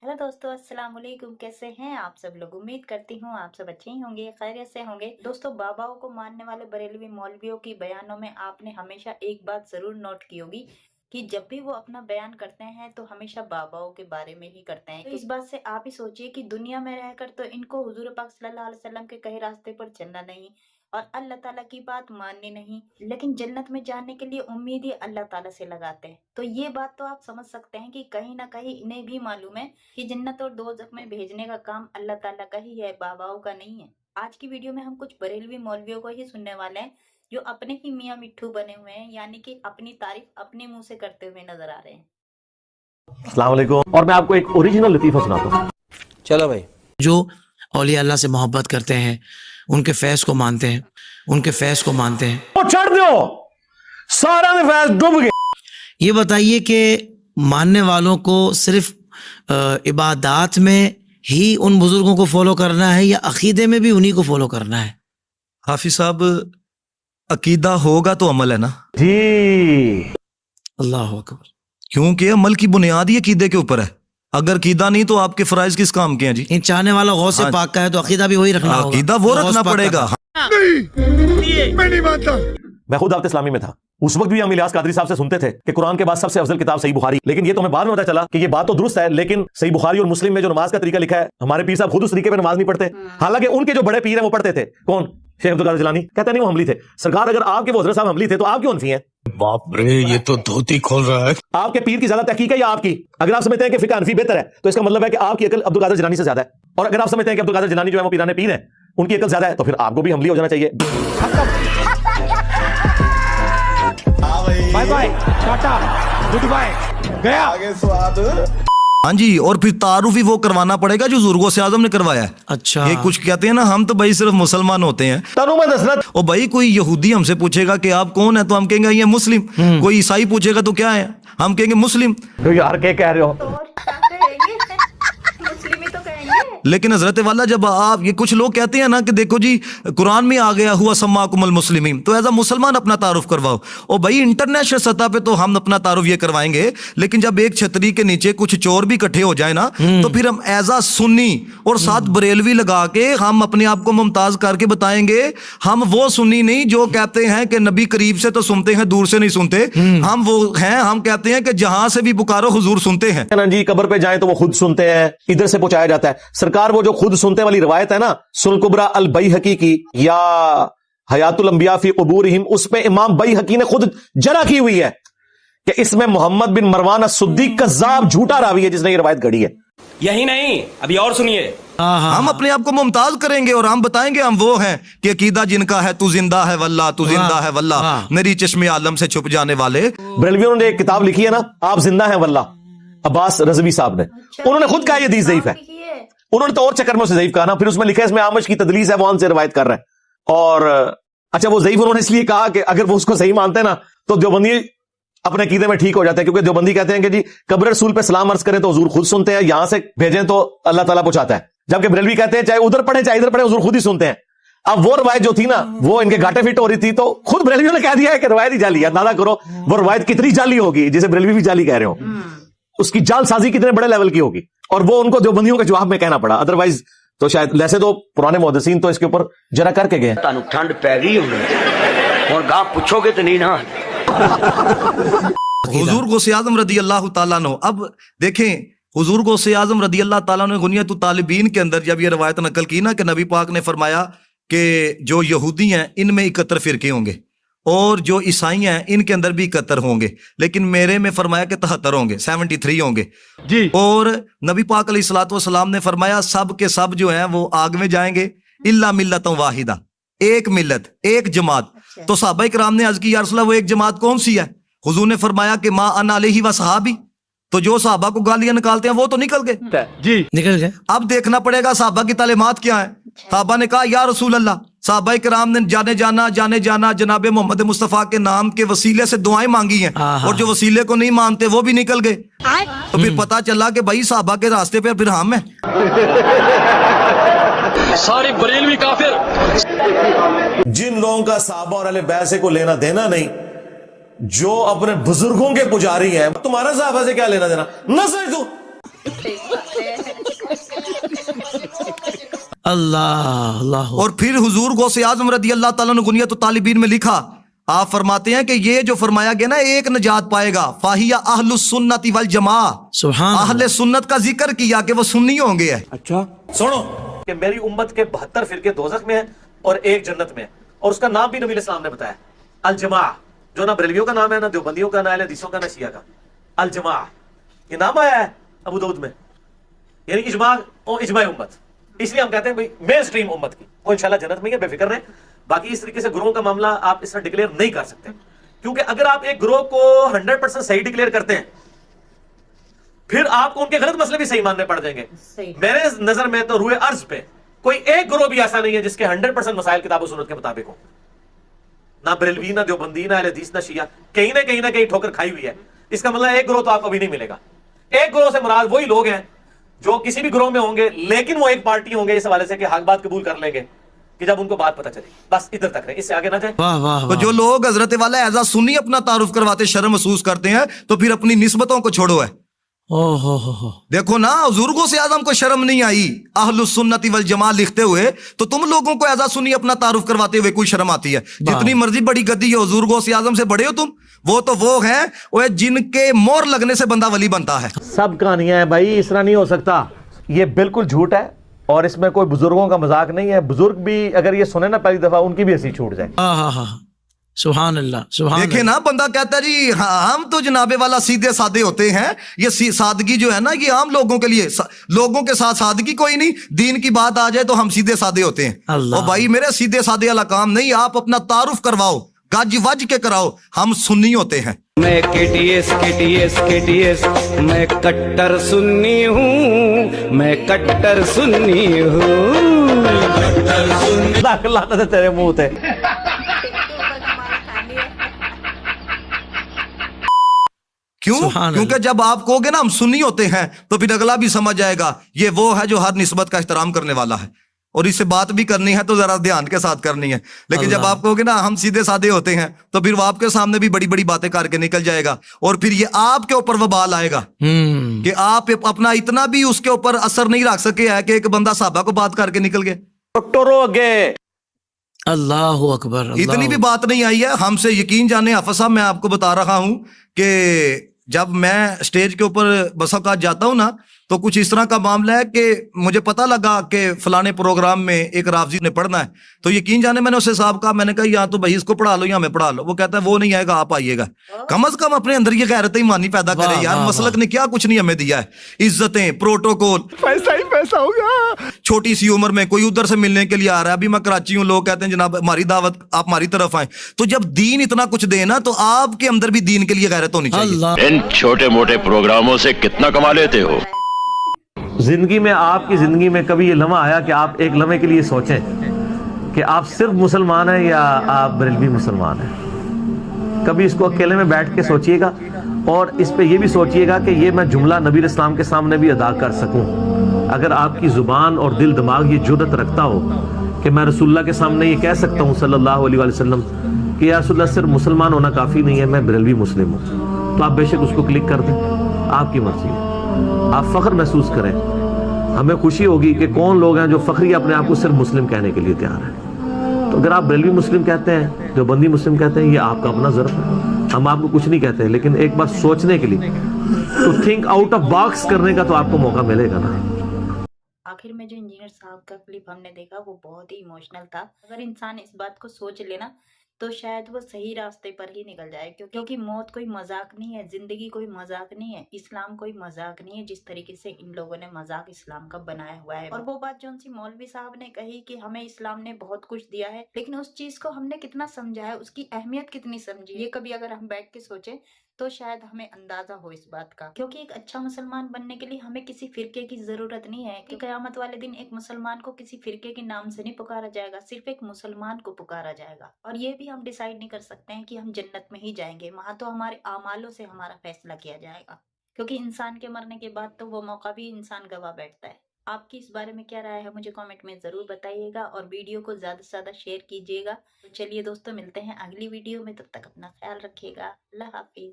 Hello दोस्तों, अस्सलाम वालेकुम। कैसे हैं आप सब लोग? उम्मीद करती हूँ आप सब अच्छे ही होंगे, खैरियत से होंगे। दोस्तों, बाबाओं को मानने वाले बरेलवी मौलवियों की बयानों में आपने हमेशा एक बात जरूर नोट की होगी कि जब भी वो अपना बयान करते हैं तो हमेशा बाबाओं के बारे में ही करते हैं। तो इस बात से आप ही सोचिए कि दुनिया में रहकर तो इनको हुजूर पाक सल्लल्लाहु अलैहि वसल्लम के कहे रास्ते पर चलना नहीं और अल्लाह ताला की बात माननी नहीं, लेकिन जन्नत में जाने के लिए उम्मीद ही अल्लाह ताला से लगाते हैं। तो ये बात तो आप समझ सकते हैं कि कहीं ना कहीं इन्हें भी मालूम है कि जन्नत और दोज़ख में भेजने का काम अल्लाह ताला का ही है, बाबाओं का नहीं है। आज की वीडियो में हम कुछ बरेलवी मौलवियों को ही सुनने वाले हैं जो अपने ही मियाँ मिट्ठू बने हुए हैं, यानी कि अपनी तारीफ अपने मुंह से करते हुए नजर आ रहे हैं। अस्सलाम वालेकुम। और मैं आपको एक ओरिजिनल लतीफा सुनाता हूँ। चलो भाई। जो औलिया अल्लाह से मोहब्बत करते हैं, उनके फैज़ को मानते हैं, उनके फैज़ को मानते हैं, वो चढ़ दो, सारा में फैज डूब गया। ये बताइए कि मानने वालों को सिर्फ इबादत में ही उन बुजुर्गों को फॉलो करना है या अकीदे में भी उन्हीं को फॉलो करना है? हाफिज साहब, अकीदा होगा तो अमल है ना जी, अल्लाह अकबर। क्योंकि अमल की बुनियाद ही अकीदे के ऊपर है। अगर अकीदा नहीं तो आपके फराइज किस काम के हैं जी? इन चाहने वाला गौस से हाँ। पाक का है तो अकीदा भी वही रखना होगा। अकीदा वो गौस रखना पाक पड़ेगा। का। मैं खुद दावत इस्लामी में था, उस वक्त भी हम इलियास कादरी साहब से सुनते थे कि कुरान के बाद सबसे अफजल किताब सही बुखारी। लेकिन ये तो हमें बाद में पता चला कि ये बात तो दुरुस्त है, लेकिन सही बुखारी और मुस्लिम में जो नमाज का तरीका लिखा है, हमारे पीर साहब खुद उस तरीके पे नमाज नहीं पढ़ते। हालांकि उनके जो बड़े पीर हैं वो पढ़ते थे। कौन? शेख अब्दुल कादिर जिलानी। कहते नहीं वो हमली थे। सरकार, अगर आपके वो हज़रत साहब हमली थे तो आप क्यों हनफी हैं? बाप रे, ये तो धोती खोल रहा है। आपके पीर की ज्यादा तहकीक है या आपकी? अगर आप समझते हैं कि फिक़ह हनफी बेहतर है तो इसका मतलब है कि आपकी अकल अब्दुल कादिर जिलानी से ज्यादा है। और अगर आप समझते हैं कि अब्दुल कादिर जिलानी जो है वो पीराने पीर है, उनकी अकल ज्यादा है, तो फिर आपको भी हमली हो जाना चाहिए। Bye bye, tata, good bye, गया आगे स्वाद। हाँ जी, और फिर तारुफ ही वो करवाना पड़ेगा जो बुजुर्गों से आजम ने करवाया है। अच्छा, ये कुछ कहते हैं ना, हम तो भाई सिर्फ मुसलमान होते हैं। तनु में दसरत। और भाई कोई यहूदी हमसे पूछेगा कि आप कौन है तो हम कहेंगे ये मुस्लिम। कोई ईसाई पूछेगा तो क्या है, हम कहेंगे मुस्लिम। तो यार क्या कह रहे हो? तो और क्या कहेंगे? मुस्लिम ही तो कहेंगे। लेकिन हजरत वाला, जब आप ये कुछ लोग कहते हैं ना कि देखो जी कुरान में आ गया हुआ सम्माकुमुल मुस्लिमीन, तो एज अ मुसलमान अपना तारुफ करवाओ। और भाई इंटरनेशनल सतह पे तो हम अपना तारुफ ये करवाएंगे, लेकिन जब एक छतरी के नीचे कुछ चोर भी इकट्ठे हो जाए ना, तो फिर हम एज अ सुन्नी और साथ बरेलवी लगा के हम अपने आप को मुमताज करके बताएंगे हम वो सुन्नी नहीं जो कहते हैं कि नबी करीब से तो सुनते हैं, दूर से नहीं सुनते। हम वो हैं, हम कहते हैं कि जहां से भी पुकारो हुजूर सुनते हैं ना जी, कब्र पे जाए तो वो खुद सुनते हैं, इधर से पहुंचाया जाता है। सरकार वो जो खुद सुनते वाली रिवायत है ना, सुन कुबरा अल बैहकी की या हयातुल अंबिया फी कुबूरिहिम, उस पे इमाम बैहकी ने खुद जरा की हुई है कि इसमें मोहम्मद बिन मरवान सिद्दीक कज़्ज़ाब झूठा रावी है जिसने ये रिवायत गढ़ी है। यही नहीं, अभी और सुनिए। हम अपने आप को मुमताज करेंगे और हम बताएंगे हम वो हैं कि अकीदा जिनका है तू जिंदा है वल्लाह, तू जिंदा है वल्लाह, मेरी चश्मे आलम से छुप जाने वाले। बरेलवियों ने एक किताब लिखी है ना, आप जिंदा हैं वल्लाह, अब्बास रज़वी साहब ने, उन्होंने खुद कहा ये हदीस ज़ईफ है। उन्होंने तो और चक्कर में उसे ज़ईफ कहा ना, फिर उसमें लिखा है इसमें आमश की तदलीस है, वो से रिवायत कर रहे हैं। और अच्छा, वो ज़ईफ उन्होंने इसलिए कहा कि अगर वो उसको सही मानते हैं ना तो देवबंदी अपने कीदे में ठीक हो जाते हैं, क्योंकि देवबंदी कहते हैं कि जी कब्र रसूल पे सलाम अर्ज करें तो हुजूर खुद सुनते हैं, यहां से भेजें तो अल्लाह ताला पहुंचाता है। जबकि बरेलवी कहते हैं चाहे उधर पढ़े चाहे इधर पढ़े हुजूर खुद ही सुनते हैं। अब वो रवायत जो थी ना, वो इनके घाटे फिट हो रही थी, तो खुद बरेलवियों ने कह दिया है कि रवायत ही जाली है। अंदाजा करो वो रवायत कितनी जाली होगी जिसे बरेलवी भी जाली कह रहे हो, उसकी जालसाजी कितने बड़े लेवल की होगी। और वो उनको देवबंदियों के जवाब में कहना पड़ा, अदरवाइज तो शायद वैसे तो पुराने मुहद्दिसीन तो इसके ऊपर जरा करके गए। तानू ठंड पै गई होगी और गांव पूछोगे तो नहीं ना। हुजूर गौसे आज़म रदी अल्लाह ताला अन्हु, अब देखें हुजूर गौसे आज़म रदी अल्लाह ताला अन्हु ने गुनियत तालिबीन के अंदर जब ये रवायत नकल की ना कि नबी पाक ने फरमाया कि जो यहूदी हैं इनमें 71 फिरके होंगे और जो ईसाई हैं इनके अंदर भी 71 होंगे, लेकिन मेरे में फरमाया कि 73 होंगे, 73 होंगे जी। और नबी पाक अलैहिस्सलातु वस्सलाम ने फरमाया सब के सब जो हैं वो आग में जाएंगे इल्ला मिल्लतन वाहिदा, एक मिल्लत, एक जमात। तो सहाबा इकराम ने अर्ज की या रसूलल्लाह वो एक जमात कौन सी है? हुजूर ने फरमाया कि मा अना अलैहि व सहाबी, तो जो सहाबा को गालियां निकालते हैं वो तो निकल गए जी, निकल गए। अब देखना पड़ेगा सहाबा की तालीमात क्या है। सहाबा ने कहा या रसूल अल्लाह, सहाबा इकराम ने जाने जाना जनाब मोहम्मद मुस्तफ़ा के नाम के वसीले से दुआएं मांगी हैं, और जो वसीले को नहीं मानते वो भी निकल गए। तो फिर पता चला कि भाई सहाबा के रास्ते पे फिर हम हैं। सारी बरेलवी काफिर। जिन लोगों का सहाबा और अहले बैत से को लेना देना नहीं, जो अपने बुजुर्गों के पुजारी हैं, तुम्हारा सहाबा से क्या लेना देना? न समझ तू सही बात है। अल्लाह अल्लाह। اور پھر حضور غوث اعظم رضی اللہ تعالیٰ نے غنیۃ الطالبین میں لکھا، آپ فرماتے ہیں کہ یہ جو فرمایا گیا نا ایک نجات پائے گا، فاہیہ اہل السنت والجماعہ، سبحان اہل اللہ۔ سنت کا ذکر کیا کہ وہ سنی ہوں گے۔ अच्छा سنو کہ میری امت کے 72 فرقے دوزخ میں ہیں اور ایک جنت میں ہے، اور اس کا نام بھی نبی علیہ السلام نے بتایا، الجماع، جو نہ بریلویوں کا نام ہے، نہ دیوبندیوں کا، نہ اہل حدیثوں کا، نہ شیعہ کا، الجماع یہ نام آیا ہے ابو داؤد میں، یعنی اجماع اور اجماع امت، اس لیے ہم کہتے ہیں بھائی مین سٹریم امت کی وہ انشاءاللہ جنت میں ہے، بے فکر رہیں۔ باقی اس طریقے سے گروہوں کا معاملہ آپ اس طرح ڈکلیئر نہیں کر سکتے، کیونکہ اگر آپ ایک گروہ کو 100% صحیح ڈکلیئر کرتے ہیں پھر آپ کو ان کے غلط مسئلے بھی صحیح ماننے پڑ جائیں گے۔ صحیح۔ میرے نظر میں تو روئے ارض پہ کوئی ایک گروہ بھی ایسا نہیں ہے جس کے 100% مسائل کتاب و سنت کے مطابق ہو، نہ بریلوی، نہ دیوبندی، نہ اہل حدیث، نہ شیعہ، کہیں نہ کہیں ٹھوکر کھائی ہوئی ہے۔ اس کا مطلب ایک گروہ تو آپ کو ابھی نہیں ملے گا۔ ایک گروہ سے مراد وہی لوگ ہیں جو کسی بھی گروہ میں ہوں گے لیکن وہ ایک پارٹی ہوں گے اس حوالے سے کہ حق بات قبول کر لیں گے کہ جب ان کو بات پتہ چلے، بس ادھر تک رہے، اس سے آگے نہ جائیں۔ واہ واہ تو واہ۔ جو لوگ حضرت والا ایزا سنی اپنا تعارف کرواتے شرم محسوس کرتے ہیں تو پھر اپنی نسبتوں کو چھوڑو ہے۔ او ہو۔ دیکھو نا حضور غوث اعظم کو شرم نہیں آئی اہل السنت والجماعہ لکھتے ہوئے، تو تم لوگوں کو ایزا سنی اپنا تعارف کرواتے ہوئے کوئی شرم آتی ہے؟ جتنی مرضی بڑی گدی ہے، حضور غوث اعظم سے بڑے ہو تم، وہ تو وہ ہیں وہ جن کے مور لگنے سے بندہ ولی بنتا ہے۔ سب کہانیاں ہیں بھائی، اس طرح نہیں ہو سکتا، یہ بالکل جھوٹ ہے اور اس میں کوئی بزرگوں کا مذاق نہیں ہے۔ بزرگ بھی اگر یہ سنیں نا پہلی دفعہ ان کی بھی ہنسی چھوٹ جائے۔ ہاں سبحان اللہ سبحان دیکھیں اللہ۔ نا بندہ کہتا ہے جی ہم تو جناب والا سیدھے سادے ہوتے ہیں، یہ سادگی جو ہے نا یہ عام لوگوں کے لیے، لوگوں کے ساتھ سادگی کوئی نہیں، دین کی بات آ جائے تو ہم سیدھے سادے ہوتے ہیں۔ اللہ۔ اور بھائی میرے سیدھے سادے والا کام نہیں، آپ اپنا تعارف کرواؤ، گج وج کے کراؤ، ہم سنی ہوتے ہیں۔ میں کے ٹی ایس میں کٹر سنی ہوں، میں کٹر سنی ہوں۔ لاکھ لعنت ہے تیرے منہ تے۔ کیوں؟ سبحان اللہ۔ کیونکہ جب آپ کہو گے نا ہم سنی ہوتے ہیں تو پھر اگلا بھی سمجھ جائے گا یہ وہ ہے جو ہر نسبت کا احترام کرنے والا ہے، اور اس سے بات بھی کرنی ہے تو ذرا دھیان کے ساتھ کرنی ہے۔ لیکن جب آپ کہو گے نا ہم سیدھے سادے ہوتے ہیں تو پھر وہ آپ کے سامنے بھی بڑی بڑی باتیں کر کے نکل جائے گا، اور پھر یہ آپ کے اوپر وبال آئے گا کہ آپ اپنا اتنا بھی اس کے اوپر اثر نہیں رکھ سکے ہے کہ ایک بندہ صحابہ کو بات کر کے نکل گئے۔ ٹورو اگے اللہ اکبر۔ اتنی بھی بات نہیں آئی ہے ہم سے، یقین جانے حافظ صاحب میں آپ کو بتا رہا ہوں کہ جب میں اسٹیج کے اوپر بس اوقات جاتا ہوں نا تو کچھ اس طرح کا معاملہ ہے کہ مجھے پتا لگا کہ فلانے پروگرام میں ایک رافضی نے پڑھنا ہے، تو یقین جانے میں نے اسے صاحب کہا، میں نے کہا یا تو بھائی اس کو پڑھا لو یا ہمیں پڑھا لو۔ وہ کہتا ہے وہ نہیں آئے گا آپ آئیے گا۔ کم از کم اپنے اندر یہ غیرت ایمانی پیدا کرے واہ، یار، واہ، مسلک نے کیا کچھ نہیں ہمیں دیا ہے، عزتیں، پروٹوکول، पैसा ही पैसा होगा। چھوٹی سی عمر میں کوئی ادھر سے ملنے کے لیے آ رہا ہے، ابھی میں کراچی ہوں، لوگ کہتے ہیں جناب ہماری دعوت آپ ہماری طرف آئیں، تو جب دین اتنا کچھ دے نا تو آپ کے اندر بھی دین کے لیے غیرت ہونی چاہیے۔ اللہ۔ ان چھوٹے موٹے پروگراموں سے کتنا کما لیتے ہو؟ زندگی میں، آپ کی زندگی میں کبھی یہ لمحہ آیا کہ آپ ایک لمحے کے لیے سوچیں کہ آپ صرف مسلمان ہیں یا آپ بریلوی مسلمان ہیں؟ کبھی اس کو اکیلے میں بیٹھ کے سوچئے گا، اور اس پہ یہ بھی سوچئے گا کہ یہ میں جملہ نبی علیہ السلام کے سامنے بھی ادا کر سکوں۔ اگر آپ کی زبان اور دل دماغ یہ جرأت رکھتا ہو کہ میں رسول اللہ کے سامنے یہ کہہ سکتا ہوں صلی اللہ علیہ وآلہ وسلم کہ یا رسول اللہ صرف مسلمان ہونا کافی نہیں ہے، میں بریلوی مسلم ہوں، تو آپ بے شک اس کو کلک کر دیں، آپ کی مرضی ہے۔ آپ فخر محسوس کریں، ہمیں خوشی ہوگی کہ کون لوگ ہیں جو فخری اپنے آپ کو صرف مسلم کہنے کے لیے تیار ہیں۔ تو اگر آپ بریلوی مسلم کہتے ہیں، جو بندی مسلم کہتے ہیں، یہ آپ کا اپنا ظرف ہے، ہم آپ کو کچھ نہیں کہتے ہیں، لیکن ایک بار سوچنے کے لیے، تو تھنک آؤٹ آف باکس کرنے کا تو آپ کو موقع ملے گا نا۔ آخر میں جو انجینئر صاحب کا کلپ ہم نے دیکھا وہ بہت ہی ایموشنل تھا۔ اگر انسان اس بات کو سوچ لینا تو شاید وہ صحیح راستے پر ہی نکل جائے، کیونکہ موت کوئی مذاق نہیں ہے، زندگی کوئی مذاق نہیں ہے، اسلام کوئی مذاق نہیں ہے، جس طریقے سے ان لوگوں نے مذاق اسلام کا بنایا ہوا ہے۔ اور وہ بات جو مولوی صاحب نے کہی کہ ہمیں اسلام نے بہت کچھ دیا ہے، لیکن اس چیز کو ہم نے کتنا سمجھا ہے، اس کی اہمیت کتنی سمجھی، یہ کبھی اگر ہم بیٹھ کے سوچیں تو شاید ہمیں اندازہ ہو اس بات کا۔ کیونکہ ایک اچھا مسلمان بننے کے لیے ہمیں کسی فرقے کی ضرورت نہیں ہے، کہ قیامت والے دن ایک مسلمان کو کسی فرقے کے نام سے نہیں پکارا جائے گا، صرف ایک مسلمان کو پکارا جائے گا۔ اور یہ بھی ہم ڈیسائیڈ نہیں کر سکتے ہیں کہ ہم جنت میں ہی جائیں گے، وہاں تو ہمارے اعمالوں سے ہمارا فیصلہ کیا جائے گا، کیونکہ انسان کے مرنے کے بعد تو وہ موقع بھی انسان گوا بیٹھتا ہے۔ آپ کی اس بارے میں کیا رائے ہے مجھے کامنٹ میں ضرور بتائیے گا، اور ویڈیو کو زیادہ سے زیادہ شیئر کیجیے گا۔ تو چلیے دوستوں، ملتے ہیں اگلی ویڈیو میں، تب تک اپنا خیال رکھیے گا، اللہ حافظ۔